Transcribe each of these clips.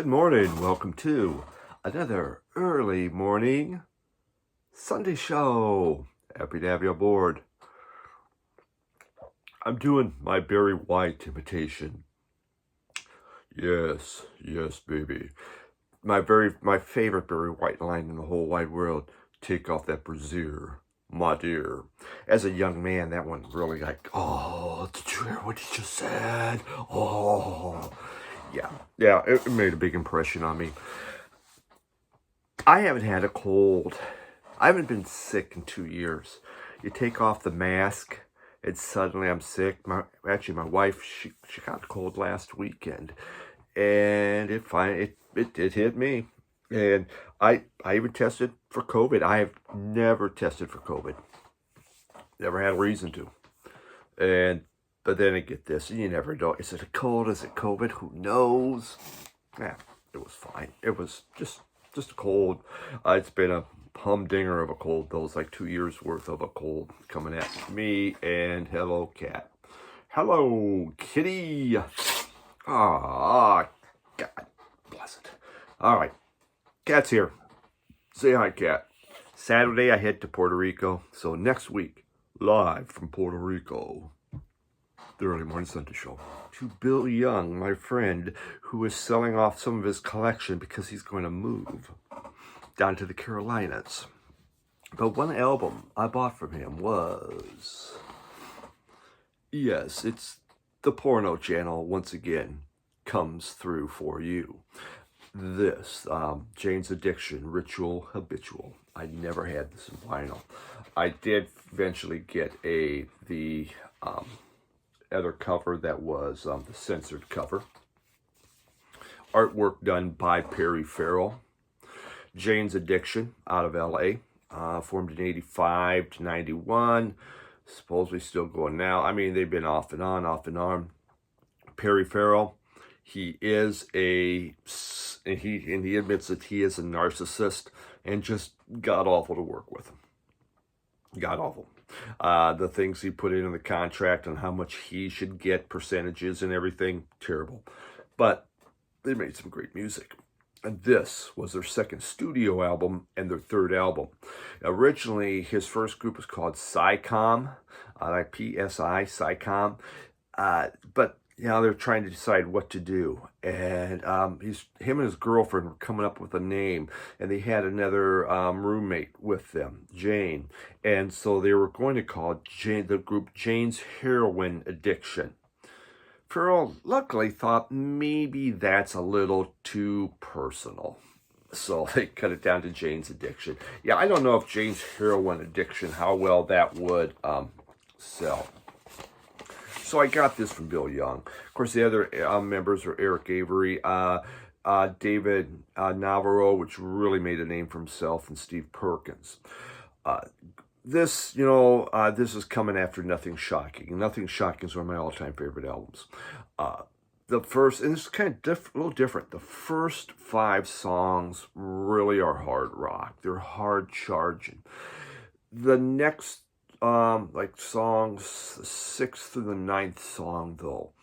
Good morning. Welcome to another early morning Sunday show. Happy to have you aboard. I'm doing my Barry White imitation. Yes, baby. My favorite Barry White line in the whole wide world. Take off that brassiere, my dear. As a young man, that one really did you hear what he just said? Oh. Yeah, it made a big impression on me. I haven't had a cold. I haven't been sick in 2 years. You take off the mask, and suddenly I'm sick. My wife, she got a cold last weekend, and it hit me. And I even tested for COVID. I have never tested for COVID. Never had a reason to. But then I get this, and you never know. Is it a cold? Is it COVID? Who knows? Yeah, it was fine. It was just a cold. It's been a humdinger of a cold. Though it's like 2 years worth of a cold coming at me. And hello, cat. Hello, kitty. Ah, God bless it. All right, cat's here. Say hi, cat. Saturday I head to Puerto Rico. So next week, live from Puerto Rico. The Early Morning Sunday Show. To Bill Young, my friend, who is selling off some of his collection because he's going to move down to the Carolinas. But one album I bought from him was... Yes, it's the porno channel once again comes through for you. This, Jane's Addiction, Ritual Habitual. I never had this in vinyl. I did eventually get the other cover that was the censored cover. Artwork done by Perry Farrell. Jane's Addiction out of LA. Formed in 85 to 91. Supposedly still going now. I mean, they've been off and on. Perry Farrell, he is he admits that he is a narcissist and just god awful to work with. God awful. The things he put in the contract and how much he should get, percentages and everything, terrible. But they made some great music. And this was their second studio album and their third album. Originally, his first group was called Psych, like PSI, Psych. But they're trying to decide what to do. And him and his girlfriend were coming up with a name. And they had another roommate with them, Jane. And so they were going to call the group Jane's Heroin Addiction. Farrell luckily thought maybe that's a little too personal. So they cut it down to Jane's Addiction. Yeah, I don't know if Jane's Heroin Addiction, how well that would sell. So I got this from Bill Young. Of course, the other members are Eric Avery, David Navarro, which really made a name for himself, and Steve Perkins. This is coming after Nothing Shocking. Nothing Shocking is one of my all-time favorite albums. The first, and it's kind of a little different. The first 5 songs really are hard rock. They're hard charging. The next songs 6th through the 9th song, though,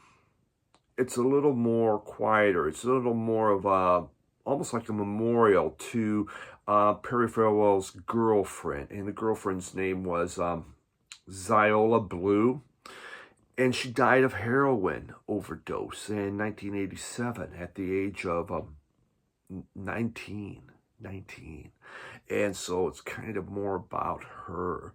it's a little more quieter. It's a little more of almost like a memorial to Perry Farrell's girlfriend, and the girlfriend's name was Ziola Blue, and she died of heroin overdose in 1987 at the age of 19. And so it's kind of more about her.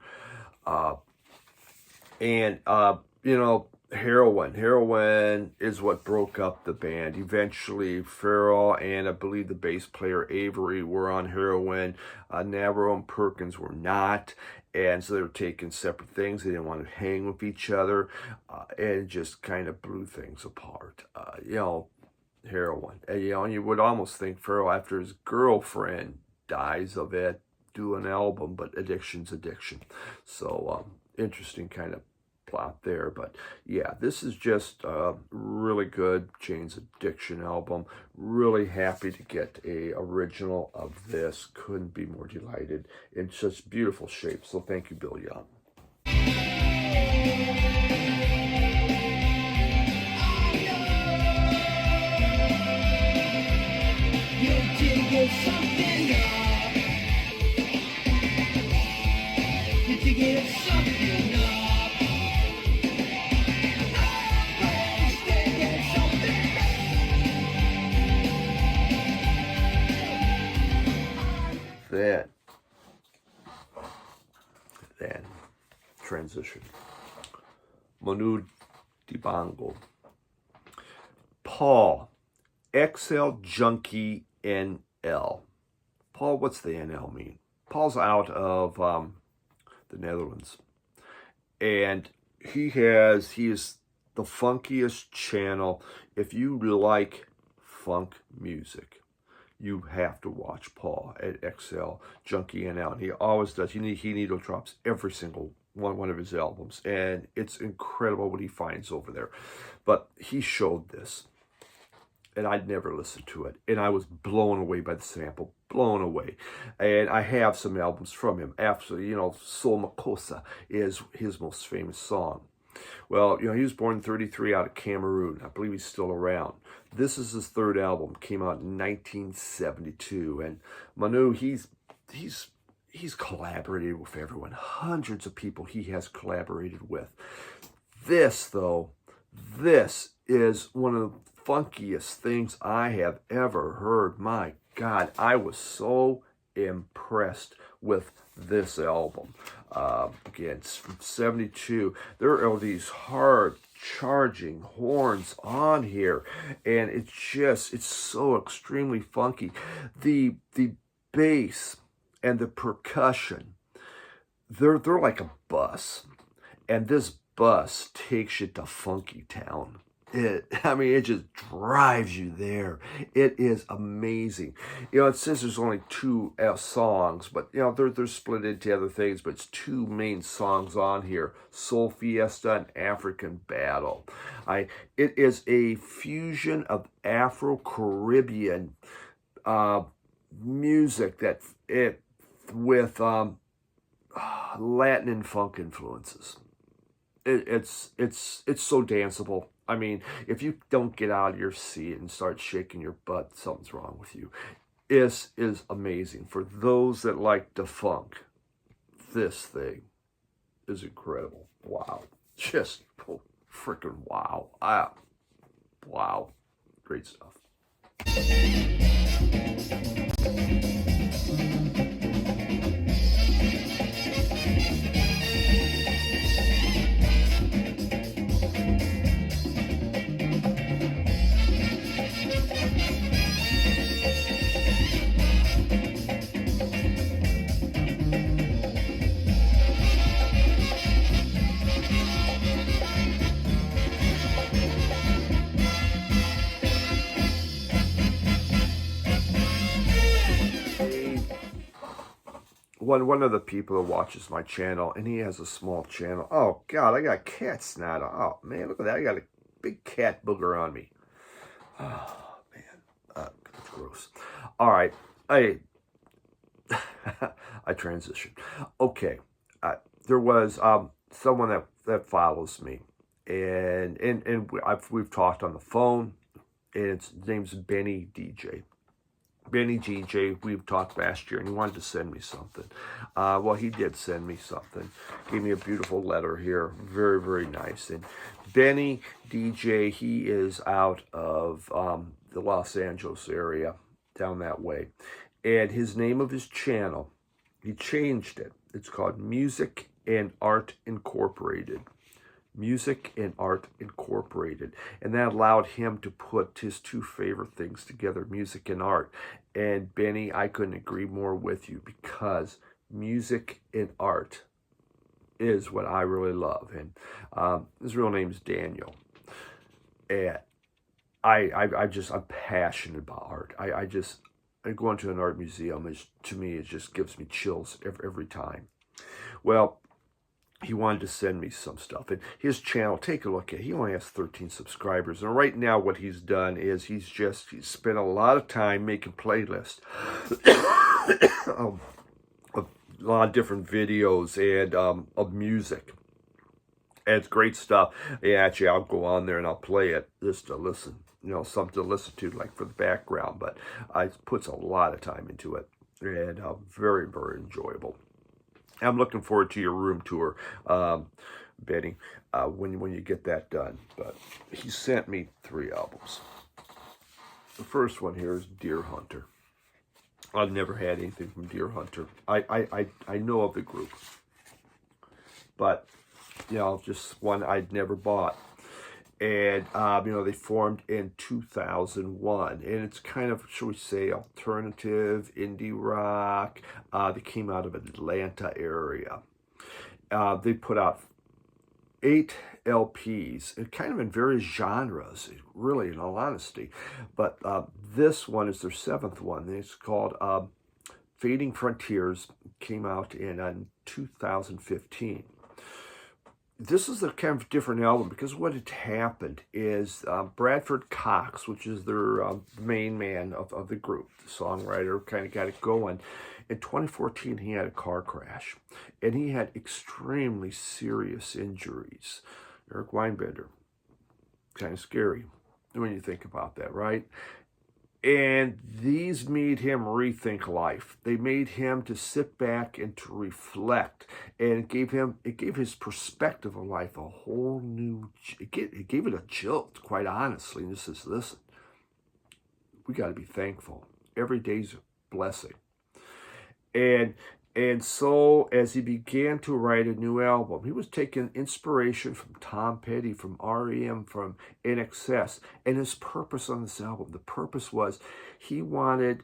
Heroin is what broke up the band. Eventually, Farrell and I believe the bass player Avery were on heroin. Navarro and Perkins were not. And so they were taking separate things. They didn't want to hang with each other. And it just kind of blew things apart. Heroin. And you would almost think Farrell, after his girlfriend dies of it, do an album, but addiction's addiction. So, interesting kind of plot there. But yeah, this is just a really good Jane's Addiction album. Really happy to get a original of this. Couldn't be more delighted. In such beautiful shape. So thank you, Bill Young. Then transition. Manu Dibango. Paul, XL Junkie NL. Paul, what's the NL mean? Paul's out of the Netherlands. And he is the funkiest channel. If you like funk music, you have to watch Paul at XL Junkie NL. And he always does. He needle drops every single one of his albums. And it's incredible what he finds over there. But he showed this. And I'd never listened to it. And I was blown away by the sample. Blown away. And I have some albums from him. Absolutely, Soul Makossa is his most famous song. Well, he was born in 1933 out of Cameroon. I believe he's still around. This is his third album. Came out in 1972. And Manu, he's collaborated with everyone. Hundreds of people he has collaborated with. This is one of the funkiest things I have ever heard. My God, I was so impressed with this album. Again, it's from 1972. There are these hard charging horns on here, and it's so extremely funky. The bass and the percussion, they're like a bus, and this bus takes you to Funky Town. It just drives you there. It is amazing. It says there's only 2 songs, but they're split into other things, but it's 2 main songs on here: Soul Fiesta and African Battle. It is a fusion of Afro-Caribbean music with Latin and funk influences. It's so danceable. If you don't get out of your seat and start shaking your butt, something's wrong with you. This is amazing. For those that like the funk, this thing is incredible. Wow. Just freaking wow. Wow. Great stuff. One of the people that watches my channel, and he has a small channel. Oh God, I got cat snot. Oh man, look at that! I got a big cat booger on me. Oh man, that's gross. All right, I transitioned. Okay, there was someone that follows me, and we've talked on the phone, and his name's Bennie DJ. Bennie DJ, we've talked last year, and he wanted to send me something. Well, he did send me something. Gave me a beautiful letter here. Very, very nice. And Bennie DJ, he is out of the Los Angeles area, down that way. And his name of his channel, he changed it. It's called Music and Art Incorporated. Music and Art Incorporated. And that allowed him to put his 2 favorite things together, music and art. And Benny, I couldn't agree more with you, because music and art is what I really love. And his real name is Daniel. And I'm passionate about art. I go into an art museum, to me, it just gives me chills every time. Well, he wanted to send me some stuff. And his channel, take a look at it. He only has 13 subscribers. And right now what he's done is he's spent a lot of time making playlists of a lot of different videos and of music. And it's great stuff. Yeah, actually, I'll go on there and I'll play it just to listen. something to listen to, like for the background, but it puts a lot of time into it, and very, very enjoyable. I'm looking forward to your room tour, Benny, when you get that done. But he sent me 3 albums. The first one here is Deer Hunter. I've never had anything from Deer Hunter. I know of the group, but just one I'd never bought. And they formed in 2001, and it's kind of, shall we say, alternative indie rock. They came out of Atlanta area. They put out 8 LPs, and kind of in various genres, really, in all honesty. But this one is their 7th one. It's called Fading Frontiers. Came out in 2015. This is a kind of different album, because what had happened is Bradford Cox, which is their main man of the group, the songwriter, kind of got it going. In 2014, he had a car crash, and he had extremely serious injuries. Eric Weinbender, kind of scary when you think about that, right? And these made him rethink life. They made him to sit back and to reflect, and it gave his perspective of life a whole new. It gave it a jolt, quite honestly. And this is, listen, we got to be thankful. Every day's a blessing. And so as he began to write a new album, he was taking inspiration from Tom Petty, from R.E.M., from NXS. And his purpose on this album, the purpose was he wanted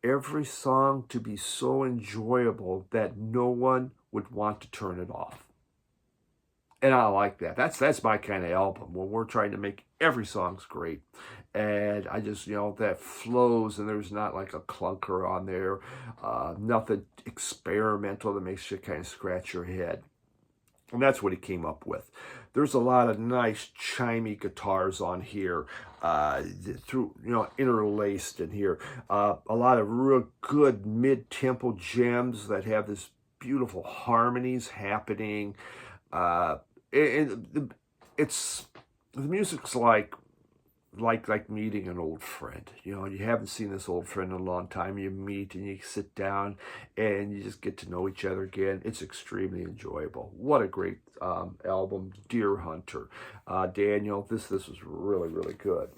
every song to be so enjoyable that no one would want to turn it off. And I like that. That's my kind of album, when we're trying to make every song's great. And I just, that flows, and there's not like a clunker on there, nothing experimental that makes you kind of scratch your head. And that's what he came up with. There's a lot of nice chimey guitars on here, interlaced in here. A lot of real good mid-tempo gems that have this beautiful harmonies happening. And it's, the music's like meeting an old friend. You haven't seen this old friend in a long time. You meet and you sit down and you just get to know each other again. It's extremely enjoyable. What a great album, Deer Hunter. Daniel, this was really, really good.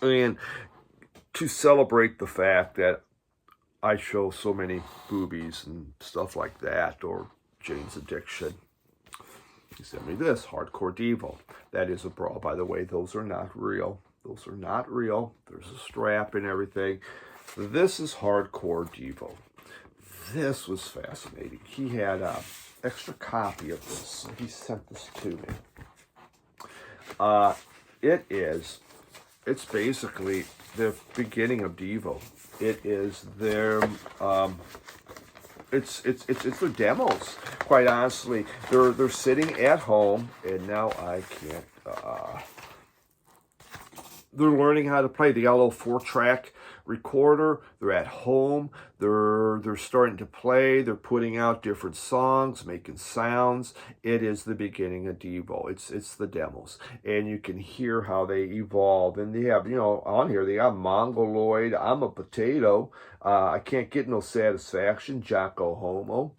And to celebrate the fact that I show so many boobies and stuff like that, or Jane's Addiction, he sent me this, Hardcore Devo. That is a bra, by the way. Those are not real. Those are not real. There's a strap and everything. This is Hardcore Devo. This was fascinating. He had an extra copy of this, so he sent this to me. It's basically the beginning of Devo. It is their, it's their demos. Quite honestly, they're sitting at home, and now I can't. They're learning how to play. They got a little 4-track recorder. They're at home. They're starting to play. They're putting out different songs, making sounds. It is the beginning of Devo. It's the demos, and you can hear how they evolve. And they have, on here they got Mongoloid, I'm a Potato, I Can't Get No Satisfaction, Jocko Homo.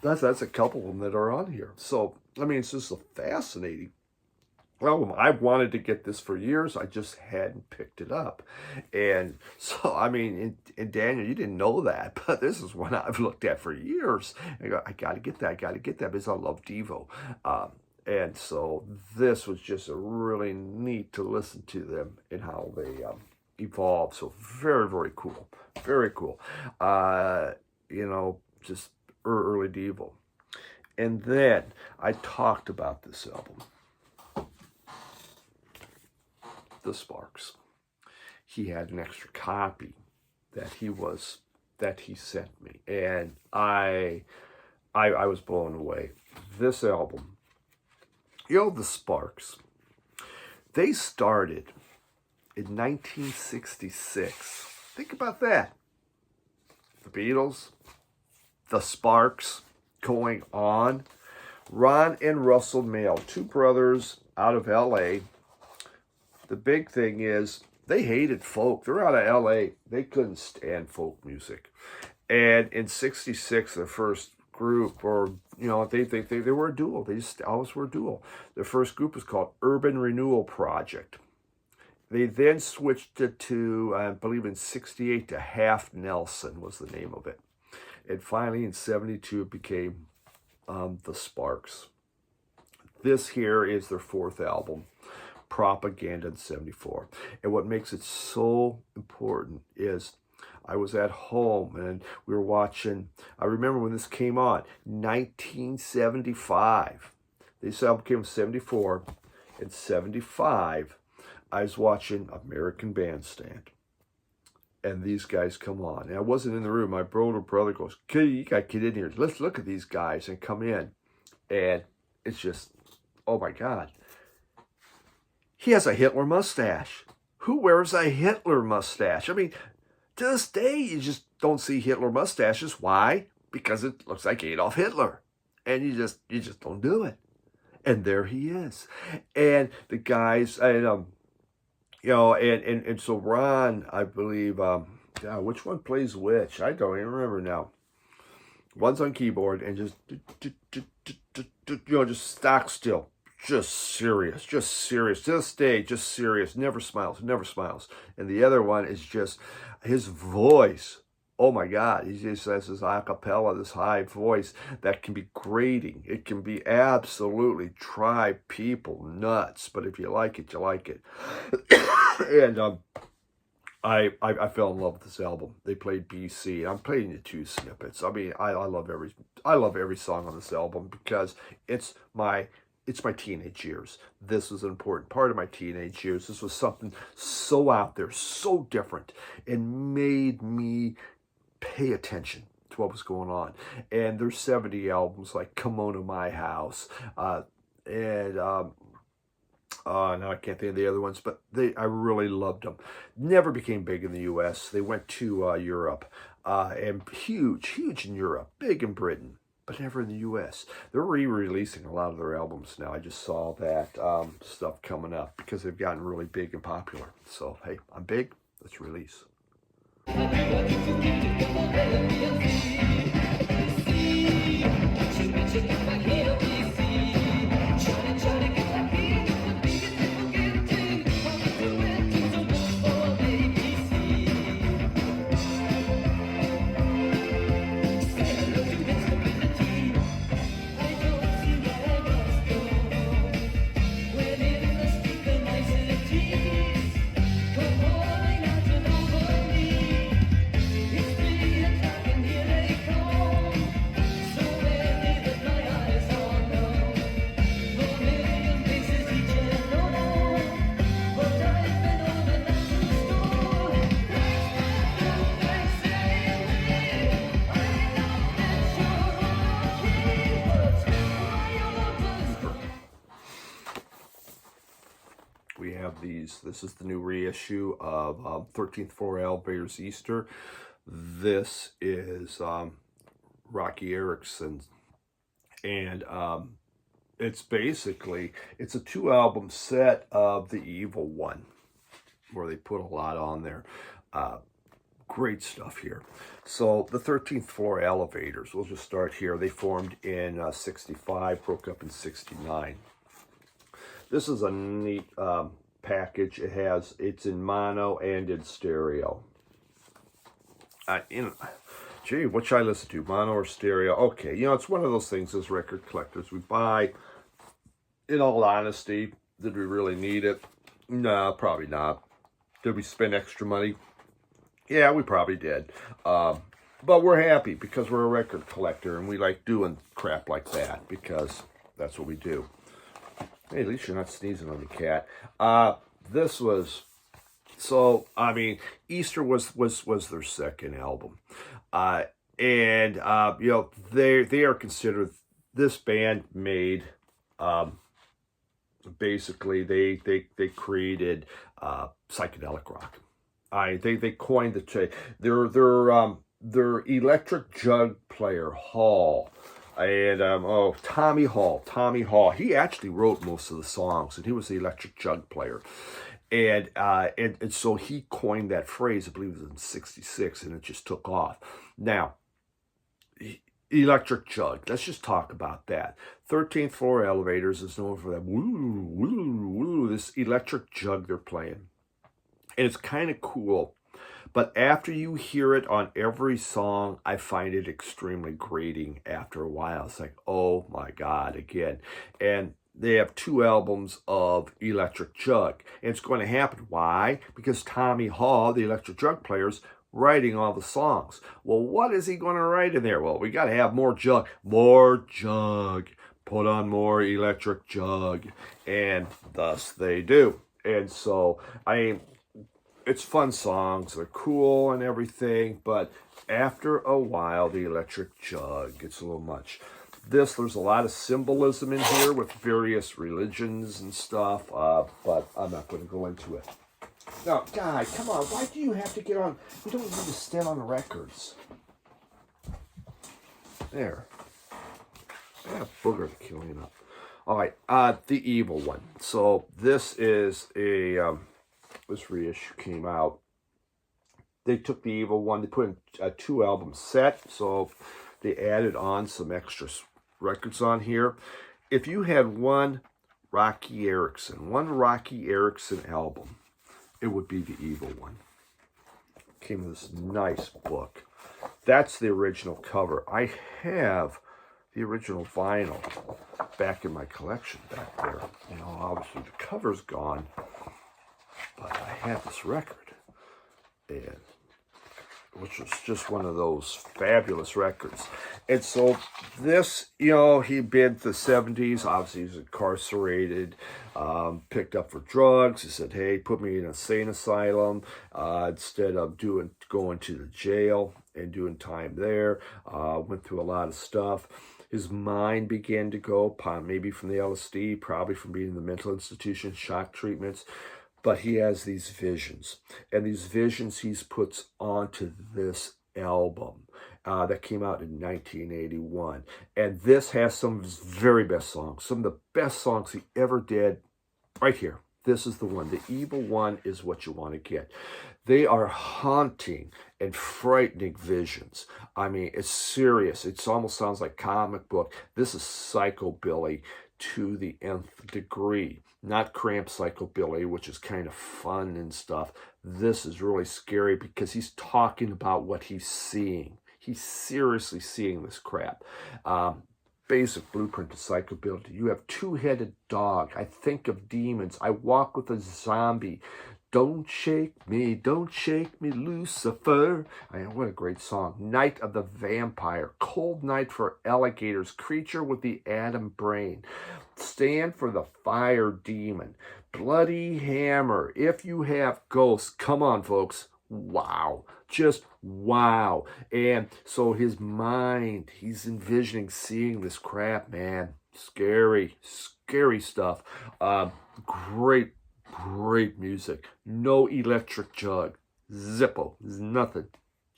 That's a couple of them that are on here. So it's just a fascinating album. I've wanted to get this for years. I just hadn't picked it up. And so, and Daniel, you didn't know that, but this is one I've looked at for years. I got to get that. Because I love Devo. And so this was just really neat to listen to them and how they evolve. So very, very cool. Very cool. Just early Devo. And then I talked about this album. the Sparks. He had an extra copy that he sent me, and I was blown away. This album, the Sparks, they started in 1966. Think about that. The Beatles, the Sparks, going on. Ron and Russell Mael, two brothers out of L.A. The big thing is they hated folk. They're out of L.A. They couldn't stand folk music. And in 66, their first group, or, they were a duo. They just always were a duo. Their first group was called Urban Renewal Project. They then switched it to, I believe in 68, to Half Nelson was the name of it. And finally in 72, it became the Sparks. This here is their fourth album, Propaganda, in 74. And what makes it so important is I was at home and we were watching, I remember when this came on, 1975. This album came in 74. In 75, I was watching American Bandstand. And these guys come on. And I wasn't in the room. My brother goes, "Okay, you got to get in here. Let's look at these guys," and come in. And it's just, oh my God. He has a Hitler mustache. Who wears a Hitler mustache? I mean, to this day, you just don't see Hitler mustaches. Why? Because it looks like Adolf Hitler. And you just don't do it. And there he is. And the guys, and so Ron, I believe, which one plays which? I don't even remember now. One's on keyboard and just stock still. Just serious. To this day, just serious. Never smiles. And the other one is just his voice. Oh my God, he just has this a cappella, this high voice that can be grating. It can be absolutely drive people nuts. But if you like it, you like it. And I fell in love with this album. They played BC. I'm playing you two snippets. I mean, I love every song on this album because it's my teenage years. This was an important part of my teenage years. This was something so out there, so different, and made me pay attention to what was going on. And there's 70 albums like Come On to My House, now I can't think of the other ones, but I really loved them. Never became big in the U.S. They went to Europe, and huge in Europe, big in Britain, but never in the U.S. They're re-releasing a lot of their albums now. I just saw that stuff coming up because they've gotten really big and popular. So, hey, I'm big. Let's release. This is the new reissue of 13th Floor Elevators Easter. This is Rocky Erickson, and it's a 2-album set of The Evil One, where they put a lot on there. Great stuff here. So the 13th Floor Elevators, we'll just start here. They formed in 65, broke up in 69. This is a neat package. It's in mono and in stereo. Gee, what should I listen to, mono or stereo? Okay, it's one of those things as record collectors we buy. In all honesty, did we really need it? No, probably not. Did we spend extra money? Yeah, we probably did. But we're happy because we're a record collector and we like doing crap like that because that's what we do. Hey, at least you're not sneezing on the cat. this was, so, I mean, Easter was their second album. And you know, they are considered, this band made, basically they created psychedelic rock. They coined the term. Their electric jug player Hall, and Tommy Hall. He actually wrote most of the songs, and he was the electric jug player. And so he coined that phrase, I believe it was in '66, and it just took off. Now, electric jug, let's just talk about that. 13th Floor Elevators is known for that woo, woo, woo, this electric jug they're playing. And it's kind of cool. But after you hear it on every song, I find it extremely grating after a while. It's like, oh my God, again. And they have 2 albums of electric jug. And it's going to happen. Why? Because Tommy Hall, the electric jug player's writing all the songs. Well, what is he going to write in there? Well, we got to have more jug. More jug. Put on more electric jug. And thus they do. And so, it's fun songs. They're cool and everything. But after a while, the electric jug gets a little much. There's a lot of symbolism in here with various religions and stuff, but I'm not going to go into it. Now, guy, come on, why do you have to get on? You don't need to stand on the records. There. Yeah, booger to kill you up. All right, The Evil One. So this is this reissue came out. They took The Evil One, they put in a 2-album set, so they added on some extra records on here. If you had one Rocky Erickson album, it would be The Evil One. Came with this nice book. That's the original cover. I have the original vinyl back in my collection back there. You know, obviously the cover's gone, but I have this record, and which was just one of those fabulous records. And so this, you know, he'd been to the 70s. Obviously, he was incarcerated, picked up for drugs. He said, hey, put me in an insane asylum instead of going to the jail and doing time there. Went through a lot of stuff. His mind began to go, maybe from the LSD, probably from being in the mental institution, shock treatments. But he has these visions, and these visions he puts onto this album that came out in 1981. And this has some of his very best songs, some of the best songs he ever did right here. This is the one. The Evil One is what you want to get. They are haunting and frightening visions. I mean, it's serious. It almost sounds like comic book. This is psychobilly to the nth degree. Not cramped psychobilly, which is kind of fun and stuff. This is really scary because he's talking about what he's seeing. He's seriously seeing this crap. Basic blueprint to psychobilly. You have 2-headed dog. I think of demons. I walk with a zombie. Don't shake me, Lucifer. What a great song. Night of the Vampire. Cold night for alligators. Creature with the atom brain. Stand for the fire demon. Bloody hammer. If you have ghosts, come on, folks. Wow. Just wow. And so his mind, he's envisioning seeing this crap, man. Scary, scary stuff. Great music. No electric jug. Zippo. Nothing.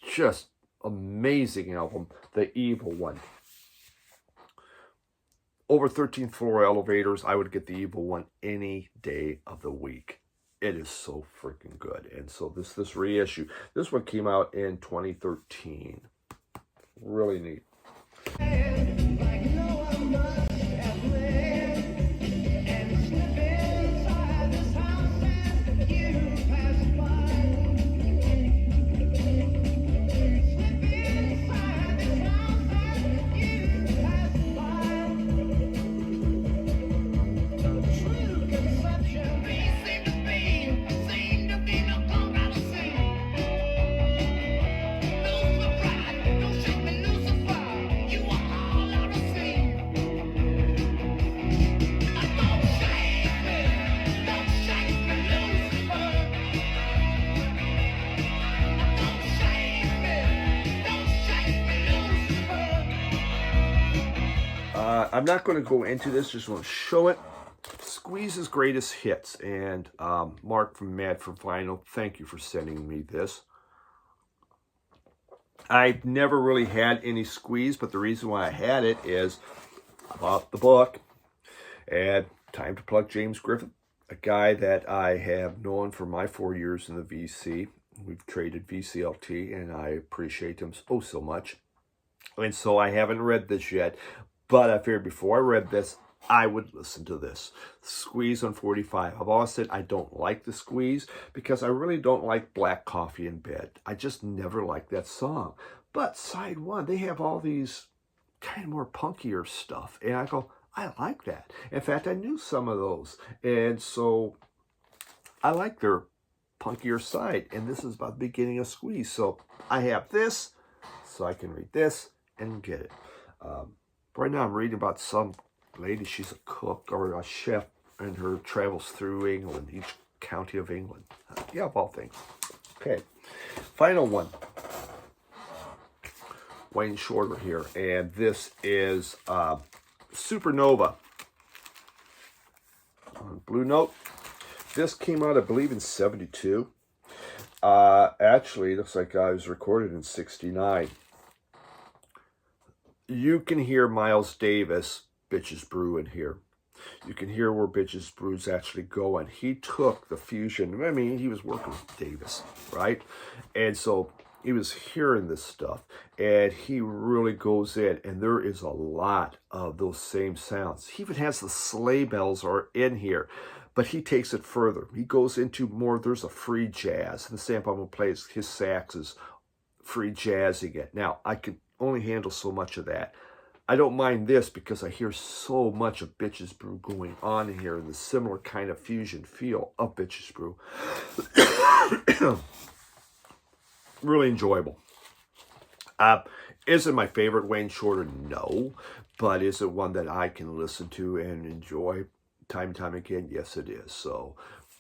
Just amazing album. The Evil One. Over 13th Floor Elevators, I would get The Evil One any day of the week. It is so freaking good. And so this reissue, this one came out in 2013. Really neat. I'm not going to go into this, just want to show it. Squeeze's Greatest Hits. And Mark from Mad for Vinyl, thank you for sending me this. I've never really had any Squeeze, but the reason why I had it is I bought the book. And time to plug James Griffin, a guy that I have known for my 4 years in the VC. We've traded VCLT, and I appreciate him so much. And so I haven't read this yet, but I figured before I read this, I would listen to this. Squeeze on 45. I've always said I don't like the Squeeze because I really don't like Black Coffee in Bed. I just never liked that song. But side one, they have all these kind of more punkier stuff. And I go, I like that. In fact, I knew some of those. And so I like their punkier side. And this is about the beginning of Squeeze. So I have this, so I can read this and get it. Right now I'm reading about some lady, she's a cook or a chef, and her travels through England, each county of England. Yeah, of all things. Okay, final one. Wayne Shorter here, and this is Supernova on Blue Note. This came out, I believe, in 72. Actually, it looks like it was recorded in 69. You can hear Miles Davis, Bitches Brew, in here. You can hear where Bitches Brew's actually going. He took the fusion. I mean, he was working with Davis, right? And so he was hearing this stuff, and he really goes in, and there is a lot of those same sounds. He even has the sleigh bells are in here, but he takes it further. He goes into more, there's a free jazz. The sample I'm going to play is his sax is free jazzing it. Now, I can only handle so much of that. I don't mind this because I hear so much of Bitches Brew going on in here, and the similar kind of fusion feel of Bitches Brew. Really enjoyable. Is it my favorite Wayne Shorter? No. But is it one that I can listen to and enjoy time and time again? Yes, it is. So,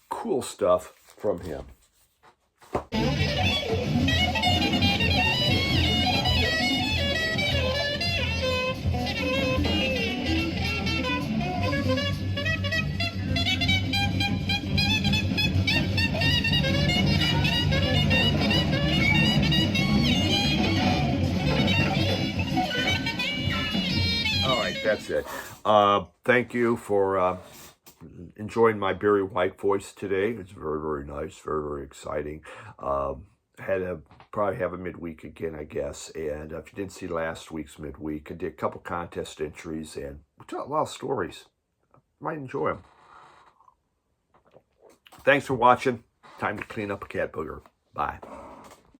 cool stuff from him. That's it. Thank you for enjoying my Barry White voice today. It's very, very nice, very, very exciting. Probably have a midweek again, I guess. And if you didn't see last week's midweek, I did a couple contest entries, and we told a lot of stories. Might enjoy them. Thanks for watching. Time to clean up a cat booger. Bye.